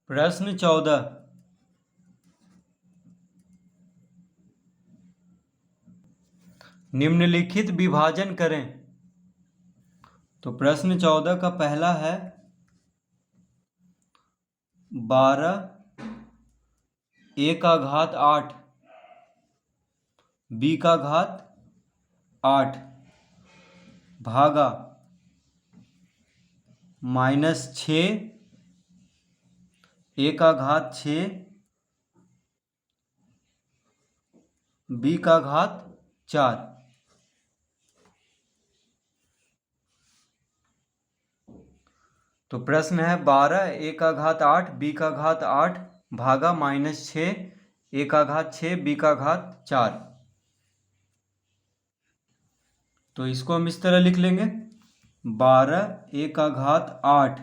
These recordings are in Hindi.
प्रश्न 14। निम्नलिखित विभाजन करें। तो प्रश्न 14 का पहला है 12 a का घात 8 b का घात 8 भागा -6 a का घात 6 b का घात 4। तो प्रश्न है 12 a का घात 8 b का घात 8 भागा -6 a का घात 6 b का घात 4। तो इसको हम इस तरह लिख लेंगे 12 a का घात 8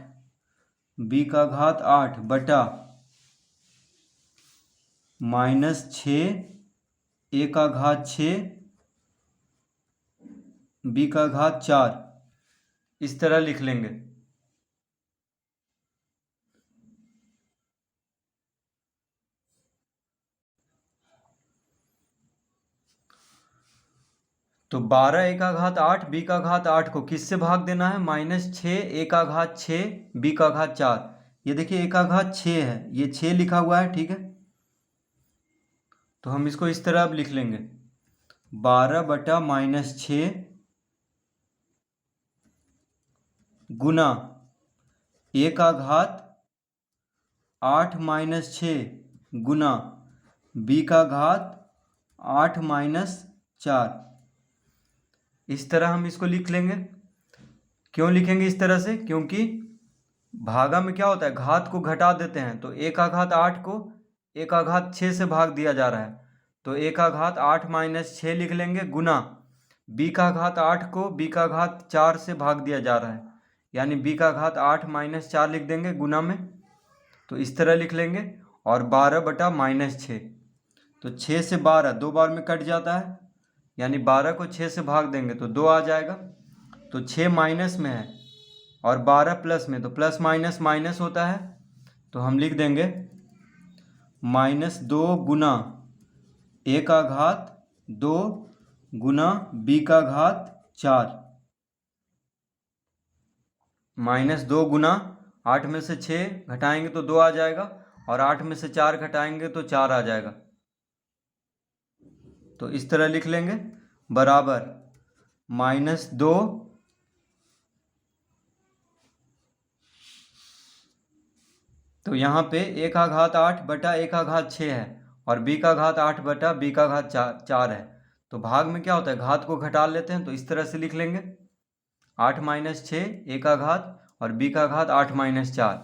b का घात 8 बटा -6 a का घात 6 b का घात 4 इस तरह लिख लेंगे। तो 12 a का घात 8 b का घात 8 को किससे भाग देना है? -6 a का घात 6 b का घात 4। ये देखिए a का घात 6 है, ये 6 लिखा हुआ है, ठीक है। तो हम इसको इस तरह अब लिख लेंगे 12 बटा -6 गुना a का घात 8 - 6 गुना b का घात 8 - 4। इस तरह हम इसको लिख लेंगे। क्यों लिखेंगे इस तरह से? क्योंकि भागा में क्या होता है, घात को घटा देते हैं। तो a का घात 8 को a का घात 6 से भाग दिया जा रहा है, तो a का घात 8 - 6 लिख लेंगे गुना b का घात 8 को b का घात 4 से भाग दिया जा रहा है, यानी b का घात 8 - 4 लिख देंगे गुना में। तो इस तरह लिख लेंगे और 12 बटा -6। तो 6 से 12 दो बार में कट जाता है, यानी 12 को 6 से भाग देंगे तो 2 आ जाएगा। तो 6 माइनस में है और 12 प्लस में, तो प्लस माइनस माइनस होता है। तो हम लिख देंगे -2 गुना a का घात 2 गुना b का घात 4। -2 गुना 8 में से 6 घटाएंगे तो 2 आ जाएगा, और 8 में से 4 घटाएंगे तो 4 आ जाएगा। तो इस तरह लिख लेंगे बराबर -2 तो यहाँ पे a का घात 8 बटा a का घात 6 है और b का घात 8 बटा b का घात 4 है। तो भाग में क्या होता है, घात को घटा लेते हैं। तो इस तरह से लिख लेंगे 8 - 6 a का घात और b का घात 8 - 4।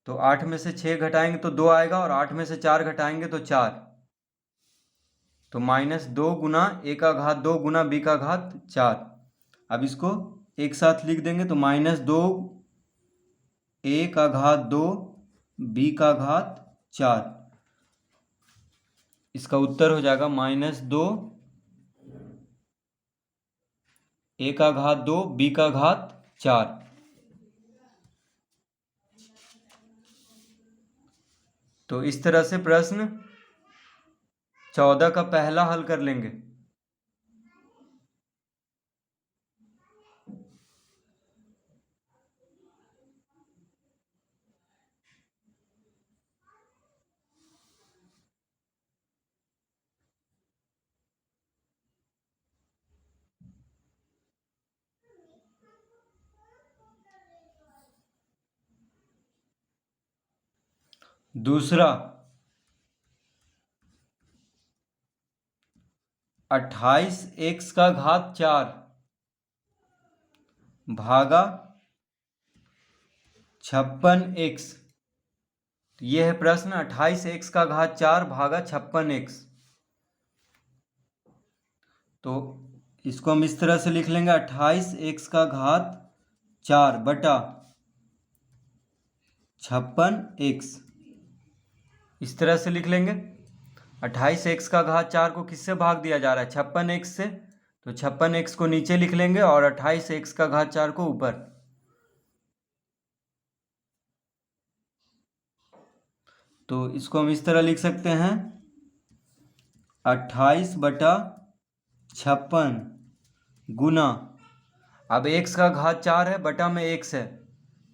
तो 8 में से 6 घटाएंगे तो 2 आएगा, और 8 में से 4 घटाएंगे तो 4। तो -2 गुना a का घात 2 गुना b का घात 4। अब इसको एक साथ लिख देंगे तो -2 a का घात 2 b का घात 4। इसका उत्तर हो जाएगा -2 a का घात 2 b का घात 4। तो इस तरह से प्रश्न 14 का पहला हल कर लेंगे। दूसरा 28x का घात 4 भागा 56x। यह है प्रश्न 28x का घात 4 भागा 56x। तो इसको हम इस तरह से लिख लेंगे 28x का घात 4 बटा 56x। इस तरह से लिख लेंगे 28x का घात 4 को किससे भाग दिया जा रहा है, 56x से। तो 56x को नीचे लिख लेंगे और 28x का घात 4 को ऊपर। तो इसको हम इस तरह लिख सकते हैं 28/56 गुना, अब x का घात 4 है, बटा में x है,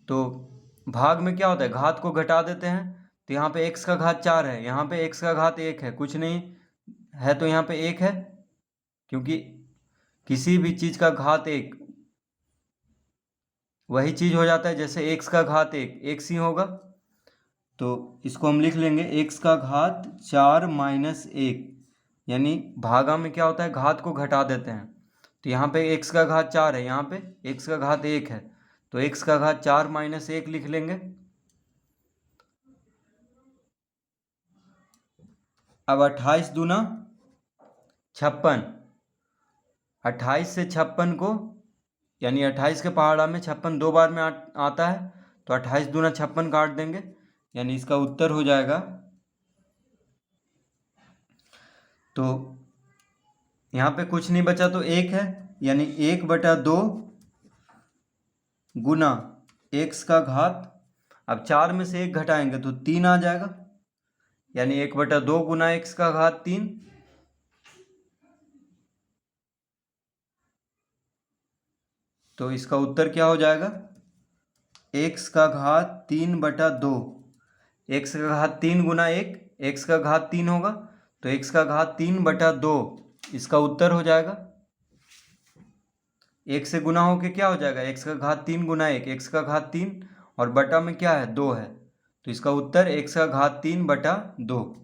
तो भाग में क्या होता है, घात को घटा देते हैं। तो यहाँ पे x का घात 4 है, यहाँ पे x का घात 1 है, कुछ नहीं है तो यहाँ पे 1 है, क्योंकि किसी भी चीज़ का घात 1 वही चीज़ हो जाता है जैसे x का घात 1 x ही होगा। तो इसको हम लिख लेंगे x का घात 4 माइनस 1, यानी भागा में क्या होता है, घात को घटा देते हैं। तो यहाँ पे x का घात 4 है, यहाँ पे x का घात 1 है, तो x का घात 4 माइनस 1 लिख लेंगे। अब 28 दूना 56, 28 से 56 को, यानी 28 के पहाड़ा में 56 दो बार में आता है, तो 28 दूना 56 काट देंगे, यानी इसका उत्तर हो जाएगा। तो यहाँ पे कुछ नहीं बचा तो 1 है, यानी 1/2 गुना x का घात, अब 4 में से 1 घटाएंगे तो 3 आ जाएगा, यानी 1/2 गुना x का घात 3। तो इसका उत्तर क्या हो जाएगा, x का घात 3/2, x का घात 3 गुना 1, x का घात 3 होगा, तो x का घात 3/2 इसका उत्तर हो जाएगा। 1 से गुना होके क्या हो जाएगा, x का घात 3 गुना 1, x का घात 3, और बटा में क्या है, 2 है, तो इसका उत्तर x का घात 3/2।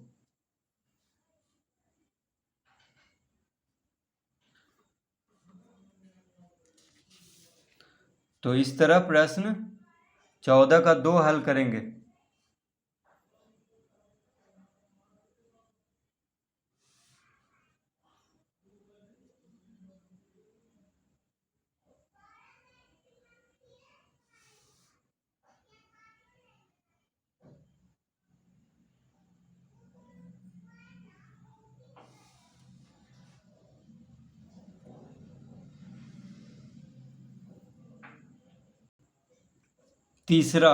तो इस तरह प्रश्न 14 का 2 हल करेंगे। तीसरा,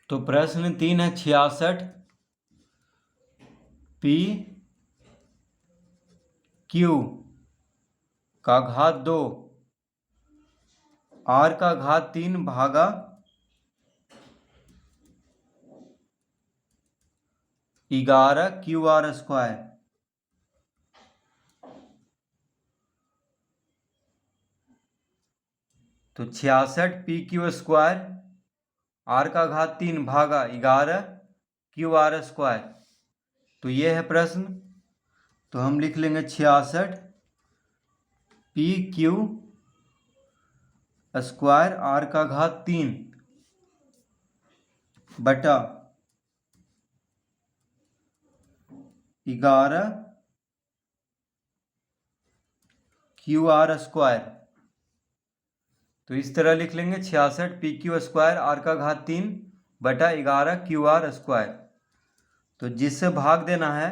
तो प्रश्न 3 है 66 पी क्यू का घात 2 आर का घात 3 भागा 11 क्यू आर स्क्वायर। तो 66 पी क्यू स्क्वायर आर का घात 3 भागा 11 क्यू आर स्क्वायर, तो ये है प्रश्न। तो हम लिख लेंगे 66 पी क्यू स्क्वायर आर का घात 3 बटा 11 क्यू आर स्क्वायर। तो इस तरह लिख लेंगे 66 पी क्यू स्क्वायर आर का घात 3 बटा 11 क्यू आर स्क्वायर। तो जिससे भाग देना है,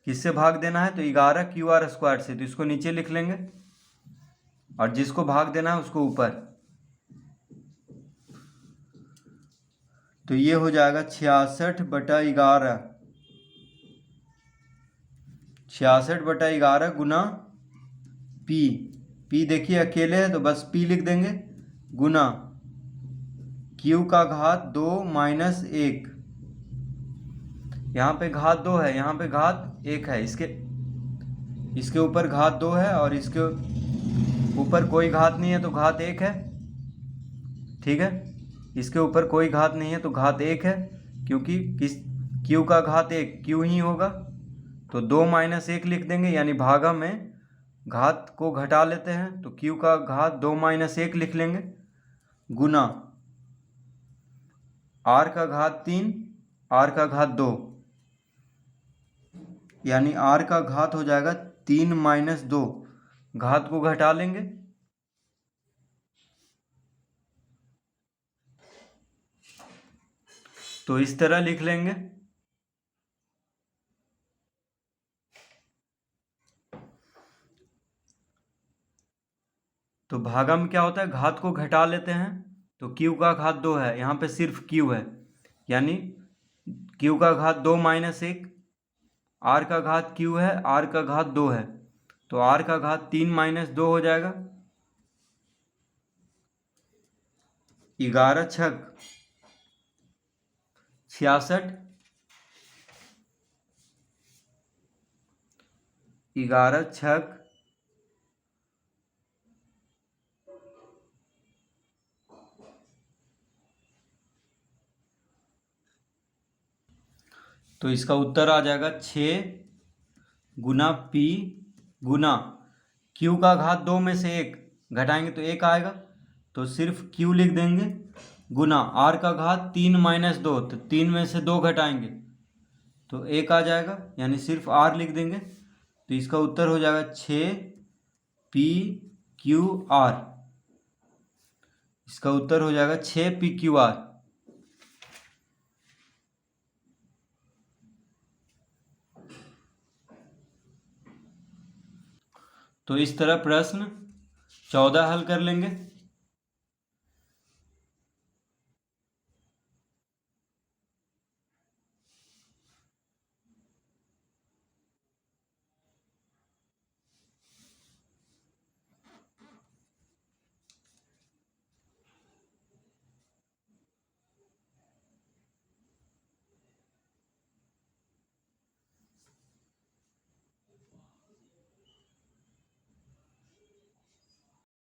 किससे भाग देना है, तो 11 क्यू आर स्क्वायर से, तो इसको नीचे लिख लेंगे, और जिसको भाग देना है उसको ऊपर। तो ये हो जाएगा 66/11, 66/11 गुना पी देखिए अकेले है तो बस पी लिख देंगे, गुना क्यू का घात 2 माइनस 1, यहाँ पे घात 2 है, यहाँ पे घात 1 है, इसके ऊपर घात 2 है और इसके ऊपर कोई घात नहीं है तो घात 1 है, ठीक है। इसके ऊपर कोई घात नहीं है तो घात 1 है, क्योंकि क्यू का घात 1 क्यू ही होगा, तो 2 माइनस 1 लिख देंगे, यानी भागा में घात को घटा लेते हैं, तो क्यू का घात 2 माइनस 1 लिख लेंगे, गुना आर का घात 3 आर का घात 2, यानी आर का घात हो जाएगा 3 माइनस 2, घात को घटा लेंगे, तो इस तरह लिख लेंगे। तो भागा में क्या होता है, घात को घटा लेते हैं, तो क्यू का घात 2 है, यहाँ पे सिर्फ क्यू है, यानी क्यू का घात 2 माइनस 1, आर का घात क्यू है, आर का घात 2 है, तो आर का घात 3 माइनस 2 हो जाएगा। 11 छक 66, 11 छक तो इसका उत्तर आ जाएगा 6 गुना पी गुना क्यू का घात 2 में से 1 घटाएंगे तो 1 आएगा, तो सिर्फ क्यू लिख देंगे, गुना आर का घात 3 माइनस 2, तो 3 में से 2 घटाएंगे तो 1 आ जाएगा, यानी सिर्फ आर लिख देंगे। तो इसका उत्तर हो जाएगा 6 पी क्यू आर। इसका उत्तर हो जाएगा 6 पी क्यू आर। तो इस तरह प्रश्न 14 हल कर लेंगे।